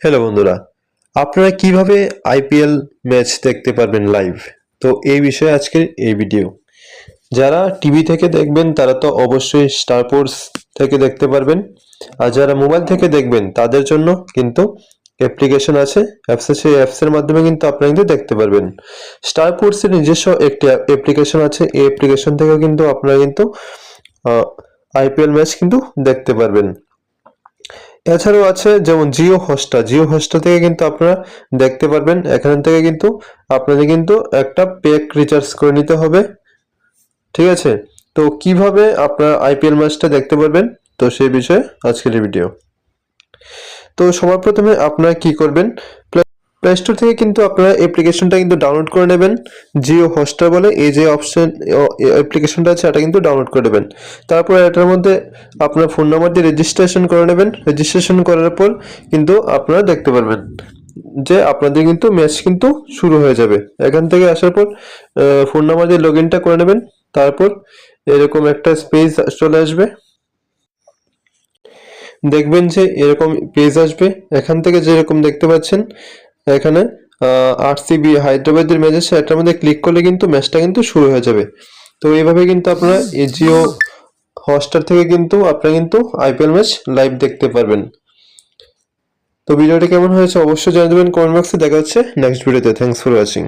Hello বন্ধুরা, আপনারা কিভাবে আইপিএল ম্যাচ দেখতে পারবেন লাইভ? তো এই বিষয়ে আজকের এই ভিডিও। যারা টিভি থেকে দেখবেন তারা তো অবশ্যই স্টার স্পোর্টস থেকে দেখতে পারবেন। আর যারা মোবাইল থেকে দেখবেন তাদের জন্য কিন্তু অ্যাপ্লিকেশন আছে, অ্যাপস আছে। সেই অ্যাপসের মাধ্যমে কিন্তু আপনারা কিন্তু দেখতে পারবেন। স্টার স্পোর্টসের নিজস্ব একটি অ্যাপ্লিকেশন আছে। এই অ্যাপ্লিকেশন থেকে কিন্তু আপনারা কিন্তু আইপিএল ম্যাচ কিন্তু দেখতে পারবেন। এছাড়াও আছে যেমন জিও হটস্টার থেকে কিন্তু আপনারা দেখতে পারবেন। এখান থেকে কিন্তু আপনাদের কিন্তু একটা প্যাক রিচার্জ করে নিতে হবে, ঠিক আছে? তো কিভাবে আপনারা আইপিএল ম্যাচটা দেখতে পারবেন, তো সেই বিষয়ে আজকের এই ভিডিও। তো সবার প্রথমে আপনারা কি করবেন, প্লে স্টোর থেকে কিন্তু আপনারা অ্যাপ্লিকেশনটা কিন্তু ডাউনলোড করে নেবেন। জিও হটস্টার বলে এই যে অপশন অ্যাপ্লিকেশনটা আছে এটা কিন্তু ডাউনলোড করে নেবেন। তারপর এটার মধ্যে আপনার ফোন নাম্বার দিয়ে রেজিস্ট্রেশন করে নেবেন। রেজিস্ট্রেশন করার পর কিন্তু আপনারা দেখতে পারবেন যে আপনাদের কিন্তু ম্যাচ কিন্তু শুরু হয়ে যাবে। এখান থেকে আসার পর ফোন নাম্বার দিয়ে লগ ইনটা করে নেবেন। তারপর এরকম একটা পেজ চলে আসবে, দেখবেন যে এরকম পেজ আসবে। এখান থেকে যেরকম দেখতে পাচ্ছেন এখানে আরসিবি হায়দ্রাবাদের ম্যাচ আছে, এটার মধ্যে ক্লিক করলে কিন্তু ম্যাচটা কিন্তু শুরু হয়ে যাবে। তো এইভাবে কিন্তু আপনারা এই জিও হটস্টার থেকে কিন্তু আপনারা কিন্তু আইপিএল ম্যাচ লাইভ দেখতে পারবেন। তো ভিডিওটি কেমন হয়েছে অবশ্যই জানিয়ে দেবেন কমেন্ট বক্সে। দেখা হচ্ছে নেক্সট ভিডিওতে। Thanks for watching.